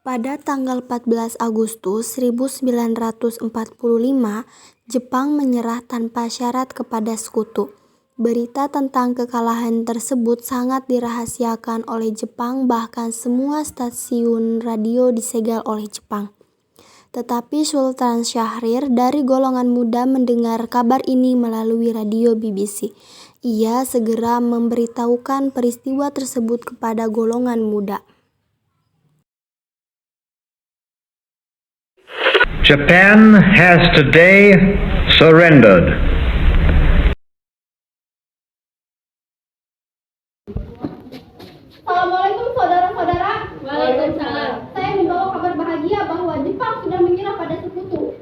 Pada tanggal 14 Agustus 1945, Jepang menyerah tanpa syarat kepada sekutu. Berita tentang kekalahan tersebut sangat dirahasiakan oleh Jepang, bahkan semua stasiun radio disegel oleh Jepang. Tetapi Sultan Syahrir dari golongan muda mendengar kabar ini melalui radio BBC. Ia segera memberitahukan peristiwa tersebut kepada golongan muda. Japan has today surrendered. Assalamualaikum saudara-saudara. Waalaikumsalam. Saya membawa kabar bahagia bahwa Jepang sudah menyerah pada sekutu.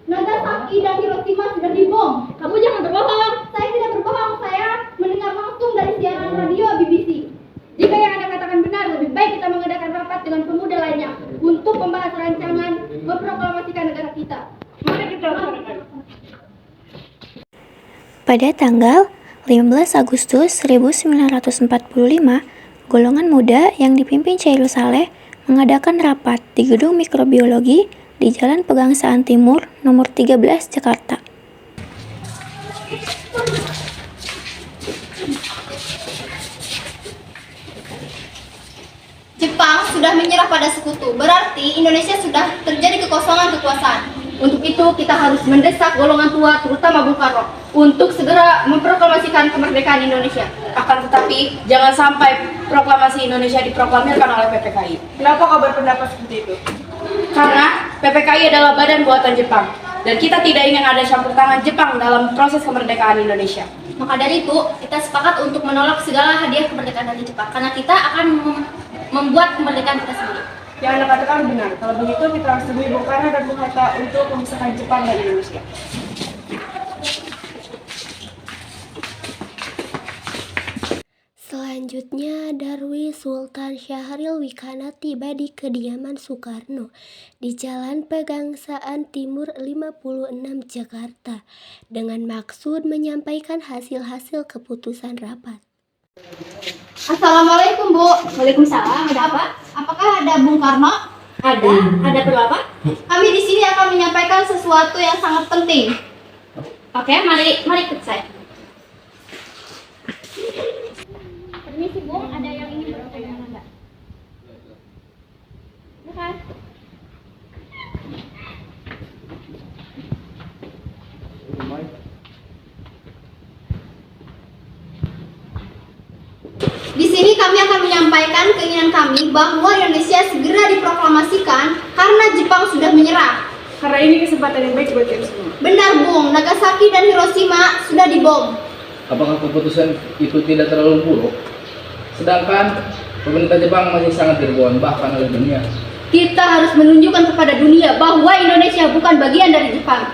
Nagasaki dan Hiroshima sudah dibom. Kamu jangan berbohong. Saya tidak berbohong, saya mendengar langsung dari siaran radio BBC. Jika yang Anda katakan benar, lebih baik kita mengadakan rapat dengan pemuda lainnya untuk membahas rancangan memproklamasikan negara kita. Mari kita laksanakan. Pada tanggal 15 Agustus 1945, golongan muda yang dipimpin Chairul Saleh mengadakan rapat di Gedung Mikrobiologi di Jalan Pegangsaan Timur, nomor 13, Jakarta. Jepang sudah menyerah pada sekutu, berarti Indonesia sudah terjadi kekosongan kekuasaan. Untuk itu kita harus mendesak golongan tua, terutama Bung Karno, untuk segera memproklamasikan kemerdekaan Indonesia. Akan tetapi, jangan sampai proklamasi Indonesia diproklamirkan oleh PPKI. Kenapa kau berpendapat seperti itu? Karena PPKI adalah badan buatan Jepang, dan kita tidak ingin ada campur tangan Jepang dalam proses kemerdekaan Indonesia. Maka dari itu, kita sepakat untuk menolak segala hadiah kemerdekaan dari Jepang, karena kita akan membuat kemerdekaan kita sendiri. Yang Anda katakan benar. Kalau begitu, kita harus temui Bung Karno dan Bung Hatta untuk memisahkan Jepang dari Indonesia. Selanjutnya, Darwis Sultan Syahrir Wikana tiba di kediaman Soekarno di Jalan Pegangsaan Timur 56, Jakarta, dengan maksud menyampaikan hasil-hasil keputusan rapat. Assalamualaikum, Bu. Waalaikumsalam. Ada apa? Apakah ada Bung Karno? Ada. Ada perlu apa? Kami di sini akan menyampaikan sesuatu yang sangat penting. Oke, mari ikut saya. Permisi, Bung, ada yang ingin bertanya dengan Anda? Bukan. Di sini kami akan menyampaikan keinginan kami bahwa Indonesia segera diproklamasikan karena Jepang sudah menyerah. Karena ini kesempatan yang baik buat kita semua. Benar, Bung, Nagasaki dan Hiroshima sudah dibom. Apakah keputusan itu tidak terlalu buruk? Sedangkan pemerintah Jepang masih sangat dirugikan bahkan oleh dunia. Kita harus menunjukkan kepada dunia bahwa Indonesia bukan bagian dari Jepang.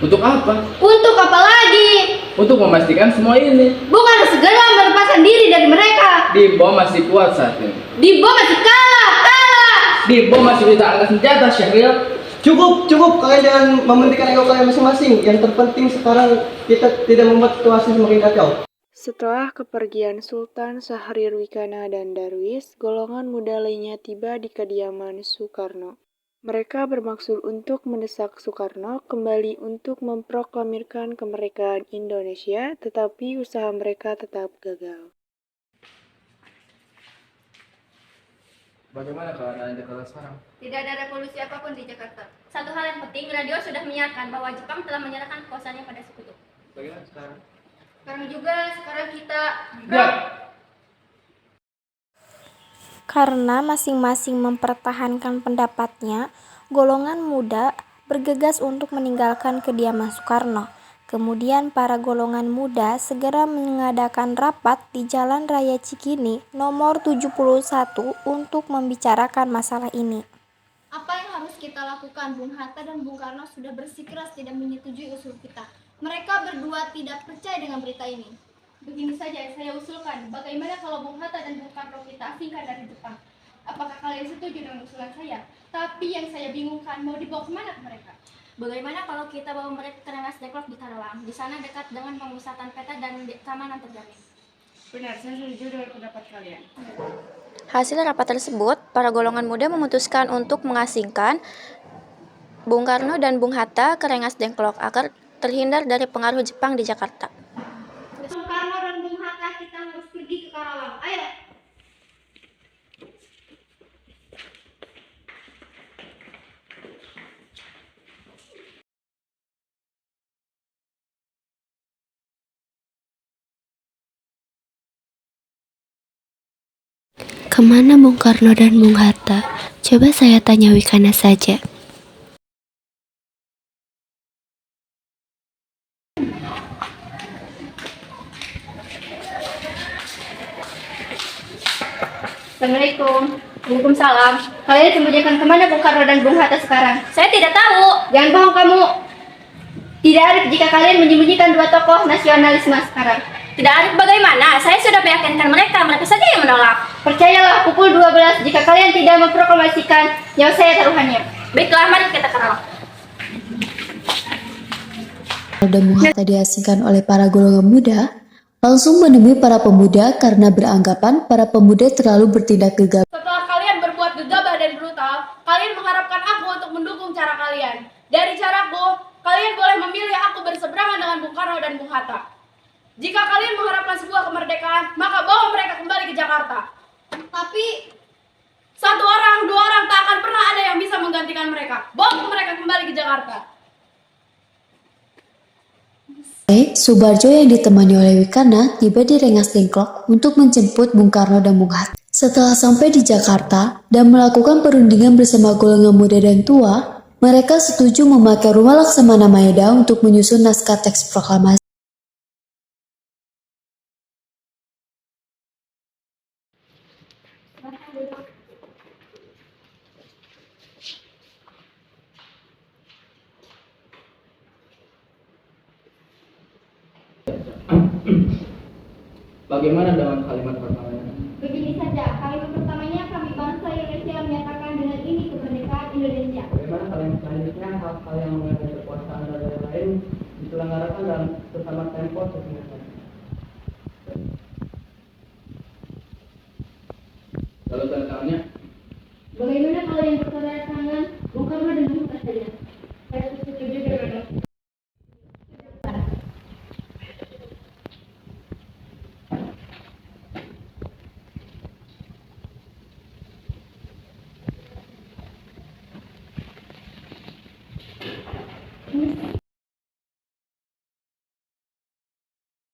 Untuk apa? Untuk apa lagi? Untuk memastikan semua ini. Bukan segera melepaskan diri dari mereka. Di bom masih kuat saat ini. Di bom masih kalah. Di bom masih bisa angkat senjata, Syahrir. Cukup, kalian jangan mementingkan ego kalian masing-masing. Yang terpenting sekarang kita tidak membuat situasi semakin kacau. Setelah kepergian Sultan Syahrir Wikana dan Darwis, golongan muda lainnya tiba di kediaman Soekarno. Mereka bermaksud untuk mendesak Soekarno kembali untuk memproklamirkan kemerdekaan Indonesia, tetapi usaha mereka tetap gagal. Bagaimana keadaan Jakarta sekarang? Tidak ada revolusi apapun di Jakarta. Satu hal yang penting, radio sudah menyiarkan bahwa Jepang telah menyerahkan kekuasaannya pada sekutu. Bagaimana sekarang? Sekarang kita Karena masing-masing mempertahankan pendapatnya, golongan muda bergegas untuk meninggalkan kediaman Soekarno. Kemudian para golongan muda segera mengadakan rapat di Jalan Raya Cikini nomor 71 untuk membicarakan masalah ini. Apa yang harus kita lakukan? Bung Hatta dan Bung Karno sudah bersikeras tidak menyetujui usul kita. Mereka berdua tidak percaya dengan berita ini. Begini saja, saya usulkan, bagaimana kalau Bung Hatta dan Bung Karno kita asingkan dari Jepang? Apakah kalian setuju dengan usulan saya? Tapi yang saya bingungkan, mau dibawa kemana mereka? Bagaimana kalau kita bawa mereka ke Rengas Dengklok di Karawang? Di sana dekat dengan pemusatan peta dan keamanan terjamin. Benar, saya setuju dengan pendapat kalian. Hasil rapat tersebut, para golongan muda memutuskan untuk mengasingkan Bung Karno dan Bung Hatta ke Rengas Dengklok agar terhindar dari pengaruh Jepang di Jakarta. Bung Karno dan Bung Hatta, kita harus pergi ke Karawang. Ayo. Kemana Bung Karno dan Bung Hatta? Coba saya tanya Wikana saja. Assalamualaikum. Waalaikumsalam. Kalian sembunyikan kemana Bung Karno dan Bung Hatta sekarang? Saya tidak tahu. Jangan bohong kamu. Tidak arif jika kalian menyembunyikan dua tokoh nasionalisme sekarang. Tidak arif bagaimana? Saya sudah meyakinkan mereka saja yang menolak. Percayalah, pukul 12 jika kalian tidak memproklamasikan, nyawa saya taruhannya. Baiklah, mari kita ke Karawang. Dan Bung Hatta diasingkan oleh para golongan muda, langsung menemui para pemuda karena beranggapan para pemuda terlalu bertindak gegabah. Setelah kalian berbuat gegabah dan brutal, kalian mengharapkan aku untuk mendukung cara kalian. Dari caraku, kalian boleh memilih aku berseberangan dengan Bung Karno dan Bung Hatta. Jika kalian mengharapkan sebuah kemerdekaan, maka bawa mereka kembali ke Jakarta. Tapi Satu orang, dua orang tak akan pernah ada yang bisa menggantikan mereka. Bawa mereka kembali ke Jakarta. Subarjo yang ditemani oleh Wikana tiba di Rengas Dengklok untuk menjemput Bung Karno dan Bung Hatta. Setelah sampai di Jakarta dan melakukan perundingan bersama golongan muda dan tua, mereka setuju memakai Rumah Laksamana Maeda untuk menyusun naskah teks proklamasi. Bagaimana dengan kalimat pertamanya? begini saja, kalimat pertamanya kami bangsa Indonesia menyatakan dengan ini kemerdekaan Indonesia. Bagaimana kalimat selanjutnya hal-hal yang mengenai kekuasaan negara lain diselenggarakan dalam sesama tempo sesungguhnya? Lalu tanda tangannya